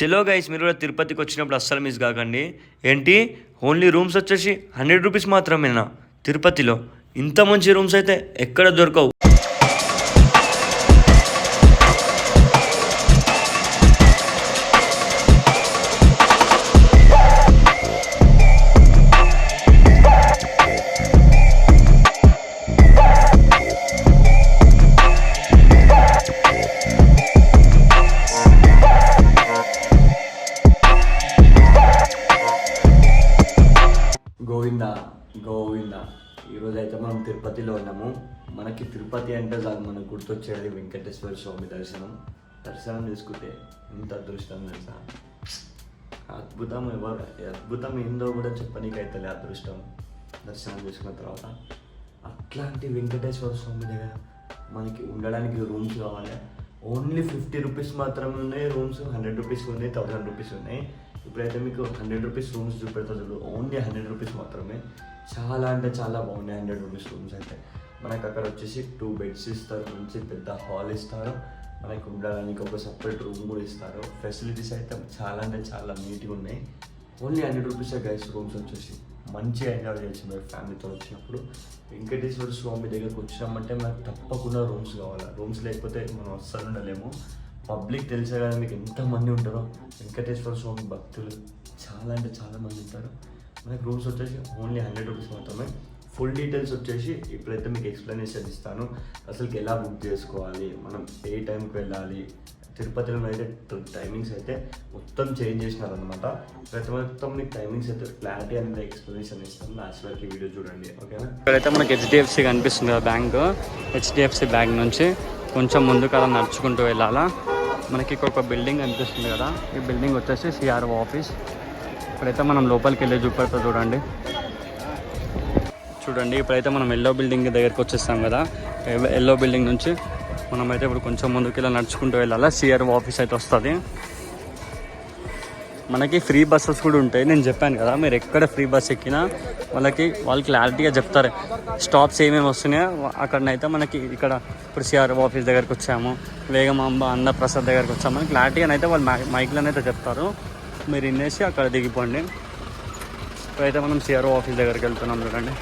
చలో గైస్, మీరు కూడా తిరుపతికి వచ్చినప్పుడు అస్సలు మిస్ కాకండి. ఏంటి, ఓన్లీ రూమ్స్ వచ్చేసి 100 రూపీస్ మాత్రమేనా? తిరుపతిలో ఇంత మంచి రూమ్స్ అయితే ఎక్కడ దొరకవు. గోవిందా గోవిందా. ఈరోజు అయితే మనం తిరుపతిలో ఉన్నాము. మనకి తిరుపతి అంటే చాలు మనకు గుర్తొచ్చేది వెంకటేశ్వర స్వామి దర్శనం చేసుకుంటే ఎంత అదృష్టం తెలుసా. అద్భుతం ఏందో కూడా చెప్పనీకైతే అదృష్టం. దర్శనం చేసుకున్న తర్వాత అట్లాంటి వెంకటేశ్వర స్వామి దగ్గర మనకి ఉండడానికి రూమ్స్ కావాలి. ఓన్లీ 50 రూపీస్ మాత్రమే ఉన్నాయి రూమ్స్. 100 రూపీస్ ఉన్నాయి, 1000 రూపీస్ ఉన్నాయి. ఇప్పుడైతే మీకు 100 రూపీస్ రూమ్స్ చూపెడతా చూడు. ఓన్లీ 100 రూపీస్ మాత్రమే. చాలా అంటే చాలా బాగున్నాయి 100 రూపీస్ రూమ్స్ అయితే. మనకు అక్కడ వచ్చేసి 2 బెడ్స్ ఇస్తారు, మంచి పెద్ద హాల్ ఇస్తారు, మనకి ఉండడానికి ఒక సపరేట్ రూమ్ కూడా ఇస్తారు. ఫెసిలిటీస్ అయితే చాలా అంటే చాలా నీట్గా ఉన్నాయి. ఓన్లీ 100 రూపీసే గైస్ రూమ్స్ వచ్చేసి. మంచిగా ఎంజాయ్ చేయొచ్చు మీరు ఫ్యామిలీతో వచ్చినప్పుడు. వెంకటేశ్వర స్వామి దగ్గరకు వచ్చినామంటే మనకు తప్పకుండా రూమ్స్ కావాలి. రూమ్స్ లేకపోతే మనం అస్సలు ఉండలేము. పబ్లిక్ తెలిసే కదా మీకు ఎంతమంది ఉంటారో. వెంకటేశ్వర స్వామి భక్తులు చాలా అంటే చాలా మంది ఉంటారు. మనకి రూమ్స్ వచ్చేసి ఓన్లీ 100 రూపీస్ మాత్రమే. ఫుల్ డీటెయిల్స్ వచ్చేసి ఇప్పుడైతే మీకు ఎక్స్ప్లెనేషన్ ఇస్తాను. అసలుకి ఎలా బుక్ చేసుకోవాలి, మనం ఏ టైంకి వెళ్ళాలి. తిరుపతిలో అయితే టైమింగ్స్ అయితే మొత్తం చేంజ్ చేసినారనమాట. ప్రతి మొత్తం మీకు టైమింగ్స్ అయితే క్లారిటీ అనేది ఎక్స్ప్లెనేషన్ ఇస్తాను. లాస్ట్ వరకు వీడియో చూడండి, ఓకేనా. ఇక్కడైతే మనకి హెచ్డిఎఫ్సి కనిపిస్తుంది కదా బ్యాంక్. హెచ్డిఎఫ్సి బ్యాంక్ నుంచి కొంచెం ముందుకు అలా నడుచుకుంటూ వెళ్ళాలా. మనకి ఇక్కడ ఒక బిల్డింగ్ కనిపిస్తుంది కదా, ఈ బిల్డింగ్ వచ్చేసి సిఆర్ఓ ఆఫీస్. ఇప్పుడైతే మనం లోపలికి వెళ్ళి చూపెడతా చూడండి. ఇప్పుడైతే మనం ఎల్లో బిల్డింగ్ దగ్గరికి వచ్చేస్తాం కదా. ఎల్లో బిల్డింగ్ నుంచి మనమైతే ఇప్పుడు కొంచెం ముందుకు ఇలా నడుచుకుంటూ వెళ్ళాలా. సిఆర్ఓ ఆఫీస్ అయితే వస్తుంది. మనకి ఫ్రీ బస్సెస్ కూడా ఉంటాయి. నేను చెప్పాను కదా, మీరు ఎక్కడ ఫ్రీ బస్ ఎక్కినా వాళ్ళు క్లారిటీగా చెప్తారు స్టాప్స్ ఏమేమి వస్తున్నాయో. అక్కడనైతే మనకి ఇక్కడ ఇప్పుడు సిఆర్ఓ ఆఫీస్ దగ్గరికి వచ్చాము, వేగమాంబ అన్నప్రసాద్ దగ్గరికి వచ్చాము, క్లారిటీగానైతే వాళ్ళు మైక్లోనైతే చెప్తారు. మీరు వినేసి అక్కడ దిగిపోండి. ఇప్పుడైతే మనం సిఆర్ఓ ఆఫీస్ దగ్గరికి వెళ్తున్నాం చూడండి.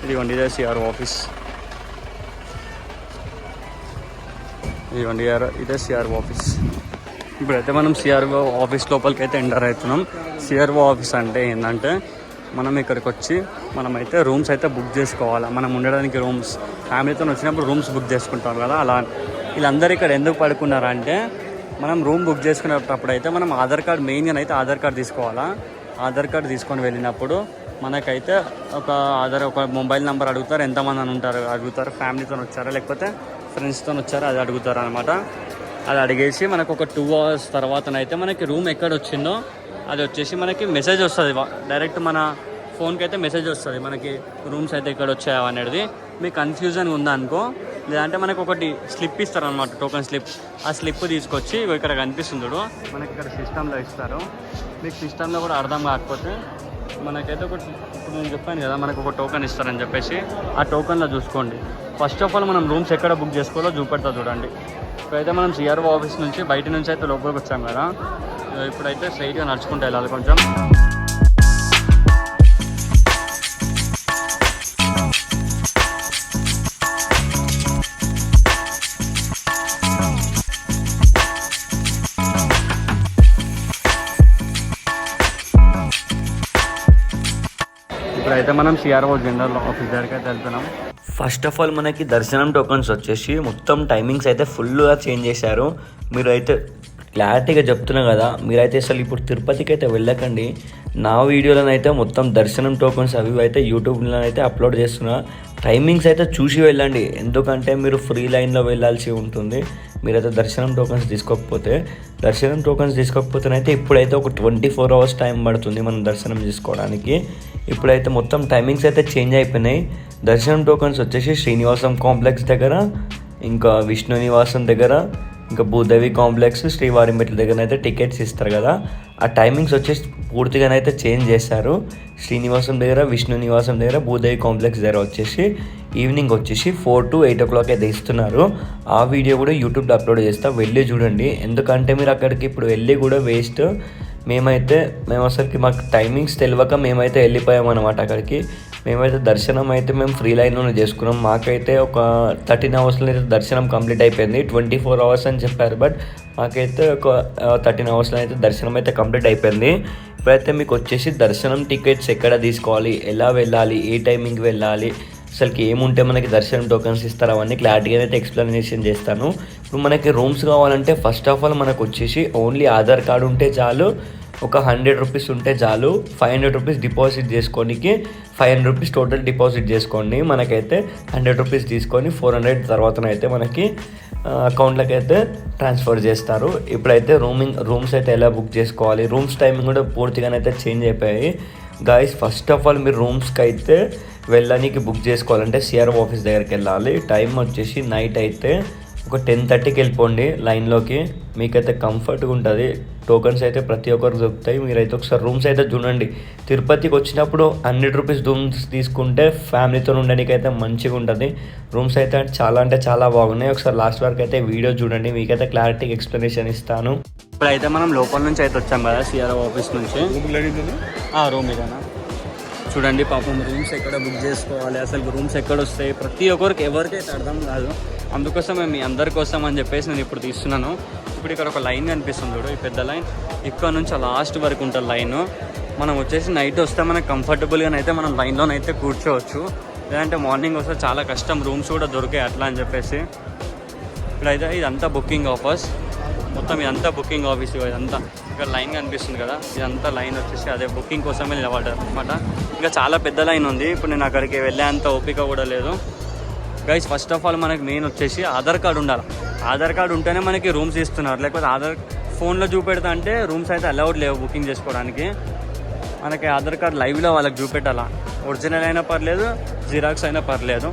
ఇదిగోండి, ఇదే సిఆర్ఓ ఆఫీస్. ఇదే సిఆర్ఓ ఆఫీస్. ఇప్పుడైతే మనం సిఆర్ఓ ఆఫీస్ లోపలికి అయితే ఎంటర్ అవుతున్నాం. సిఆర్ఓ ఆఫీస్ అంటే ఏంటంటే మనం ఇక్కడికి వచ్చి మనమైతే రూమ్స్ అయితే బుక్ చేసుకోవాలి. మనం ఉండడానికి రూమ్స్ ఫ్యామిలీతో వచ్చినప్పుడు రూమ్స్ బుక్ చేసుకుంటాం కదా. అలా వీళ్ళందరూ ఇక్కడ ఎందుకు పడుకున్నారంటే, మనం రూమ్ బుక్ చేసుకునేటప్పుడు అయితే మనం ఆధార్ కార్డ్, మెయిన్గా అయితే ఆధార్ కార్డ్ తీసుకోవాలా. ఆధార్ కార్డ్ తీసుకొని వెళ్ళినప్పుడు మనకైతే ఒక మొబైల్ నెంబర్ అడుగుతారు, ఎంతమంది అని అడుగుతారు, ఫ్యామిలీతో వచ్చారా లేకపోతే ఫ్రెండ్స్తో వచ్చారా అది అడుగుతారు అనమాట. అది అడిగేసి మనకు ఒక 2 hours తర్వాతనైతే మనకి రూమ్ ఎక్కడ వచ్చిందో అది వచ్చేసి మనకి మెసేజ్ వస్తుంది. డైరెక్ట్ మన ఫోన్కి అయితే మెసేజ్ వస్తుంది మనకి రూమ్స్ అయితే ఎక్కడ వచ్చాయో అనేది. మీకు కన్ఫ్యూజన్ ఉందనుకో, లేదంటే మనకు ఒకటి స్లిప్ ఇస్తారు అనమాట, టోకెన్ స్లిప్. ఆ స్లిప్ తీసుకొచ్చి ఇక్కడ కనిపిస్తుంది మనకి ఇక్కడ సిస్టంలో ఇస్తారు. మీకు సిస్టంలో కూడా అర్థం కాకపోతే మనకైతే ఒకటి, ఇప్పుడు నేను చెప్పాను కదా మనకు ఒక టోకెన్ ఇస్తారని చెప్పేసి, ఆ టోకెన్లో చూసుకోండి. ఫస్ట్ ఆఫ్ ఆల్ మనం రూమ్స్ ఎక్కడ బుక్ చేసుకోవాలో చూపెడతా చూడండి. ఇప్పుడైతే మనం సిఆర్ఓ ఆఫీస్ నుంచి బయట నుంచి అయితే లోపలికి వచ్చాం కదా. ఇప్పుడైతే స్ట్రైట్గా నడుచుకుంటూ వెళ్ళాలి కొంచెం. ఇప్పుడైతే మనం సిఆర్ఓ జనరల్ ఆఫీస్ దగ్గరికి అయితే వెళ్తున్నాం. ఫస్ట్ ఆఫ్ ఆల్ మనకి దర్శనం టోకన్స్ వచ్చేసి మొత్తం టైమింగ్స్ అయితే ఫుల్గా చేంజ్ చేశారు. మీరు అయితే క్లారిటీగా చెప్తున్నా కదా, మీరైతే అసలు ఇప్పుడు తిరుపతికి అయితే వెళ్ళకండి. నా వీడియోలను అయితే మొత్తం దర్శనం టోకన్స్ అవి అయితే యూట్యూబ్లో అయితే అప్లోడ్ చేస్తున్నా. టైమింగ్స్ అయితే చూసి వెళ్ళండి, ఎందుకంటే మీరు ఫ్రీ లైన్లో వెళ్ళాల్సి ఉంటుంది. మీరైతే దర్శనం టోకన్స్ తీసుకోకపోతేనైతే ఇప్పుడైతే ఒక 24 hours టైం పడుతుంది మనం దర్శనం చేసుకోవడానికి. ఇప్పుడైతే మొత్తం టైమింగ్స్ అయితే చేంజ్ అయిపోయినాయి. దర్శనం టోకన్స్ వచ్చేసి శ్రీనివాసం కాంప్లెక్స్ దగ్గర, ఇంకా విష్ణు నివాసం దగ్గర, ఇంకా భూదేవి కాంప్లెక్స్ శ్రీవారిమెట్ల దగ్గర అయితే టికెట్స్ ఇస్తారు కదా, ఆ టైమింగ్స్ వచ్చేసి పూర్తిగానైతే చేంజ్ చేశారు. శ్రీనివాసం దగ్గర, విష్ణు నివాసం దగ్గర, భూదేవి కాంప్లెక్స్ దగ్గర వచ్చేసి ఈవినింగ్ వచ్చేసి 4 to 8 o'clock అయితే ఇస్తున్నారు. ఆ వీడియో కూడా యూట్యూబ్లో అప్లోడ్ చేస్తా, వెళ్ళి చూడండి. ఎందుకంటే మీరు అక్కడికి ఇప్పుడు వెళ్ళి కూడా వేస్ట్. మేము అసలుకి మాకు టైమింగ్స్ తెలియక మేమైతే వెళ్ళిపోయాం అనమాట అక్కడికి. మేమైతే దర్శనం అయితే మేము ఫ్రీ లైన్లోనే చేసుకున్నాం. మాకైతే ఒక 13 అవర్స్లో అయితే దర్శనం కంప్లీట్ అయిపోయింది. 24 hours అని చెప్పారు, బట్ మాకైతే ఒక 13 అవర్స్లో అయితే దర్శనం అయితే కంప్లీట్ అయిపోయింది. ఇప్పుడైతే మీకు వచ్చేసి దర్శనం టికెట్స్ ఎక్కడ తీసుకోవాలి, ఎలా వెళ్ళాలి, ఏ టైమింగ్కి వెళ్ళాలి, అసలుకి ఏముంటే మనకి దర్శనం టోకెన్స్ ఇస్తారు, అవన్నీ క్లారిటీగా అయితే ఎక్స్ప్లెనేషన్ చేస్తాను. ఇప్పుడు మనకి రూమ్స్ కావాలంటే ఫస్ట్ ఆఫ్ ఆల్ మనకు వచ్చేసి ఓన్లీ ఆధార్ కార్డు ఉంటే చాలు. ఒక 100 rupees ఉంటే చాలు. 500 rupees డిపాజిట్ చేసుకోనికి 500 rupees టోటల్ డిపాజిట్ చేసుకోండి. మనకైతే 100 rupees తీసుకొని 400 తర్వాతనైతే మనకి అకౌంట్లోకి అయితే ట్రాన్స్ఫర్ చేస్తారు. ఇప్పుడైతే రూమ్స్ అయితే ఎలా బుక్ చేసుకోవాలి, రూమ్స్ టైమింగ్ కూడా పూర్తిగానైతే చేంజ్ అయిపోయాయి గాయస్. ఫస్ట్ ఆఫ్ ఆల్ మీరు రూమ్స్కి అయితే వెళ్ళడానికి బుక్ చేసుకోవాలంటే సిఆర్ఓ ఆఫీస్ దగ్గరికి వెళ్ళాలి. టైం వచ్చేసి నైట్ అయితే ఒక 10:30కి వెళ్ళిపోండి లైన్లోకి. మీకైతే కంఫర్ట్గా ఉంటుంది. టోకన్స్ అయితే ప్రతి ఒక్కరికి దొరుకుతాయి. మీరైతే ఒకసారి రూమ్స్ అయితే చూడండి. తిరుపతికి వచ్చినప్పుడు 100 rupees రూమ్స్ తీసుకుంటే ఫ్యామిలీతో ఉండడానికి అయితే మంచిగా ఉంటుంది. రూమ్స్ అయితే చాలా అంటే చాలా బాగున్నాయి. ఒకసారి లాస్ట్ వరకు అయితే వీడియో చూడండి, మీకైతే క్లారిటీ ఎక్స్ప్లెనేషన్ ఇస్తాను. ఇప్పుడైతే మనం లోపల నుంచి అయితే వచ్చాం కదా సిఆర్ఓ ఆఫీస్ నుంచి. రూమ్ ఇదేనా చూడండి. పాపం రూమ్స్ ఎక్కడ బుక్ చేసుకోవాలి, అసలు రూమ్స్ ఎక్కడ వస్తాయి, ప్రతి ఒక్కరికి ఎవరికైతే అర్థం కాదు. అందుకోసం మీ అందరి కోసం అని చెప్పేసి నేను ఇప్పుడు తీస్తున్నాను. ఇప్పుడు ఇక్కడ ఒక లైన్ కనిపిస్తుంది చూడు, ఈ పెద్ద లైన్. ఇక్కడ నుంచి లాస్ట్ వరకు ఉంటుంది లైన్. మనం వచ్చేసి నైట్ వస్తే మనకు కంఫర్టబుల్గానైతే మనం లైన్లోనైతే కూర్చోవచ్చు. లేదంటే మార్నింగ్ వస్తే చాలా కష్టం, రూమ్స్ కూడా దొరికాయి అట్లా అని చెప్పేసి. ఇప్పుడైతే ఇదంతా బుకింగ్ ఆఫర్స్, మొత్తం ఇదంతా బుకింగ్ ఆఫీస్. ఇదంతా ఇక్కడ లైన్ కనిపిస్తుంది కదా, ఇదంతా లైన్ వచ్చేసి అదే బుకింగ్ కోసమే నిలబడ్డారు అనమాట. ఇంకా చాలా పెద్ద లైన్ ఉంది. ఇప్పుడు నేను అక్కడికి వెళ్ళేంత ఓపిక కూడా లేదు గైస్. ఫస్ట్ ఆఫ్ ఆల్ మనకి మెయిన్ వచ్చేసి ఆధార్ కార్డు ఉండాలి. ఆధార్ కార్డు ఉంటేనే మనకి రూమ్స్ ఇస్తున్నారు. లేకపోతే ఆధార్ ఫోన్లో చూపెడతా అంటే రూమ్స్ అయితే అలౌడ్ లేవు బుకింగ్ చేసుకోవడానికి. మనకి ఆధార్ కార్డు లైవ్లో వాళ్ళకి చూపెట్టాలా. ఒరిజినల్ అయినా పర్లేదు, జిరాక్స్ అయినా పర్లేదు.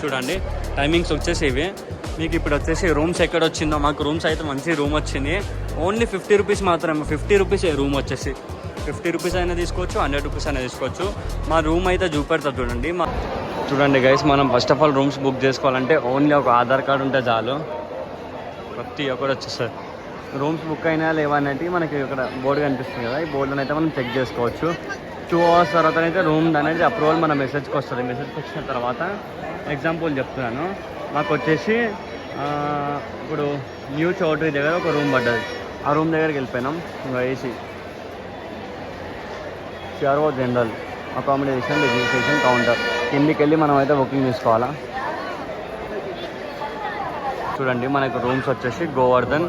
చూడండి టైమింగ్స్ వచ్చేసి ఇవి. మీకు ఇప్పుడు వచ్చేసి రూమ్స్ ఎక్కడ వచ్చిందో, మాకు రూమ్స్ అయితే మంచి రూమ్ వచ్చింది. ఓన్లీ 50 rupees మాత్రమే. 50 rupees రూమ్ వచ్చేసి 50 rupees అయినా తీసుకోవచ్చు, 100 rupees అయినా తీసుకోవచ్చు. మా రూమ్ అయితే చూపెడతా చూడండి గైస్. మనం first of all rooms book చేసుకోవాలంటే ఓన్లీ ఒక ఆధార్ కార్డు ఉంటే చాలు, ప్రతి ఒక్కటి వచ్చేస్తుంది. రూమ్స్ బుక్ అయినా లేవన్నట్టు మనకి ఇక్కడ బోర్డు కనిపిస్తుంది కదా, ఈ బోర్డులో అయితే మనం చెక్ చేసుకోవచ్చు. 2 hours తర్వాత అయితే రూమ్ అనేది అప్రూవల్ మన మెసేజ్కి వస్తుంది. మెసేజ్కి వచ్చిన తర్వాత ఎగ్జాంపుల్ చెప్తున్నాను. మాకు వచ్చేసి ఇప్పుడు న్యూ చౌటరీ దగ్గర ఒక రూమ్ పడ్డది. ఆ రూమ్ దగ్గరికి వెళ్ళిపోయినాం. ఇంకా AC CRO general accommodation registration counter కిందికి వెళ్ళి మనం అయితే బుకింగ్ చేసుకోవాలా. చూడండి మనకు రూమ్స్ వచ్చేసి గోవర్ధన్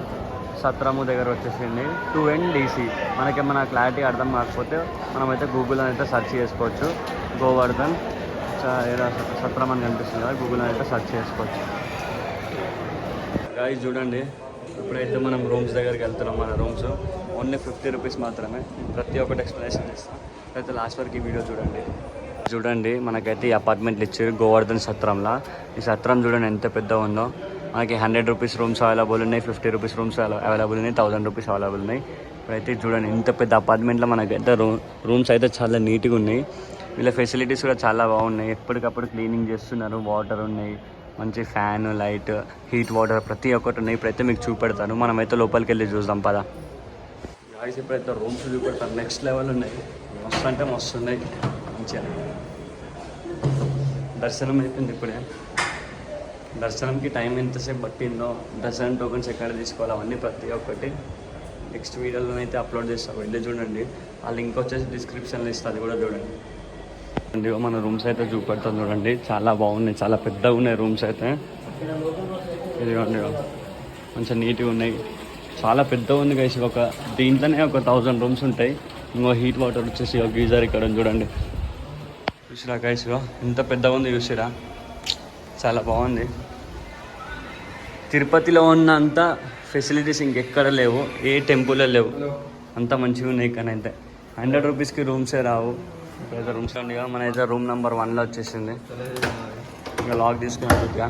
సత్రము దగ్గర వచ్చేసింది 2NDC. మనకేమైనా క్లారిటీ అర్థం కాకపోతే మనమైతే గూగుల్లో అయితే సెర్చ్ చేసుకోవచ్చు. గోవర్ధన్ సత్రం అని కనిపిస్తుంది కదా, గూగుల్లో అయితే సెర్చ్ చేసుకోవచ్చు. గాయ్స్ చూడండి ఇప్పుడైతే మనం రూమ్స్ దగ్గరికి వెళ్తున్నాం. మన రూమ్స్ ఓన్లీ 50 rupees మాత్రమే. ప్రతి ఒక్కటి ఎక్స్ప్లెనేషన్ ఇస్తాం. అయితే లాస్ట్ వరకు ఈ వీడియో చూడండి. మనకైతే ఈ అపార్ట్మెంట్లు ఇచ్చారు గోవర్ధన్ సత్రంలో. ఈ సత్రం చూడండి ఎంత పెద్దగా ఉందో. మనకి 100 rupees రూమ్స్ అవైలబుల్ ఉన్నాయి, 50 rupees రూమ్స్ అవైలబుల్ ఉన్నాయి, 1000 rupees అవైలబుల్ ఉన్నాయి. ఇప్పుడైతే చూడండి ఇంత పెద్ద అపార్ట్మెంట్లో మనకైతే రూమ్స్ అయితే చాలా నీట్గా ఉన్నాయి. వీళ్ళ ఫెసిలిటీస్ కూడా చాలా బాగున్నాయి. ఎప్పటికప్పుడు క్లీనింగ్ చేస్తున్నారు. వాటర్ ఉన్నాయి, మంచి ఫ్యాన్, లైట్, హీట్ వాటర్ ప్రతి ఒక్కటి ఉన్నాయి. ఇప్పుడైతే మీకు చూపెడతాను. మనమైతే లోపలికి వెళ్ళి చూద్దాం పదా. గాయ్స్ ఇప్పుడైతే రూమ్స్ చూపెడతాను. నెక్స్ట్ లెవెల్ ఉన్నాయి, మస్తు అంటే మస్తు ఉన్నాయి. మంచిగా దర్శనం అయిపోయింది. ఇప్పుడే దర్శనంకి టైం ఎంతసేపు పట్టిందో, దర్శనం టోకెన్స్ ఎక్కడ తీసుకోవాలి, అవన్నీ ప్రతి ఒక్కటి నెక్స్ట్ వీడియోలో అయితే అప్లోడ్ చేస్తాను. వెళ్ళి చూడండి. ఆ లింక్ వచ్చేసి డిస్క్రిప్షన్లో ఇస్తుంది, అది కూడా చూడండి. మన రూమ్స్ అయితే చూపెడతాను చూడండి. చాలా బాగున్నాయి, చాలా పెద్దగా ఉన్నాయి రూమ్స్ అయితే. ఇదిగోండి మంచిగా నీట్గా ఉన్నాయి, చాలా పెద్దగా ఉంది గైస్. దీంట్లోనే ఒక 1000 రూమ్స్ ఉంటాయి. ఇంకో హీట్ వాటర్ వచ్చేసి ఒక గీజర్ ఇక్కడ చూడండి. చూసిరా గైస్ ఇంత పెద్దగా ఉంది, చూసిరా చాలా బాగుంది. తిరుపతిలో ఉన్నంత ఫెసిలిటీస్ ఇంకెక్కడ లేవు, ఏ టెంపుల్లో లేవు. అంత మంచిగా ఉన్నాయి. ఇక్కడైతే 100 రూపీస్కి రూమ్సే రావు. ఇప్పుడైతే రూమ్స్ ఉండిగా మన అయితే రూమ్ నెంబర్ 1లో వచ్చేసింది. ఇంకా లాక్ తీసుకున్నట్టుగా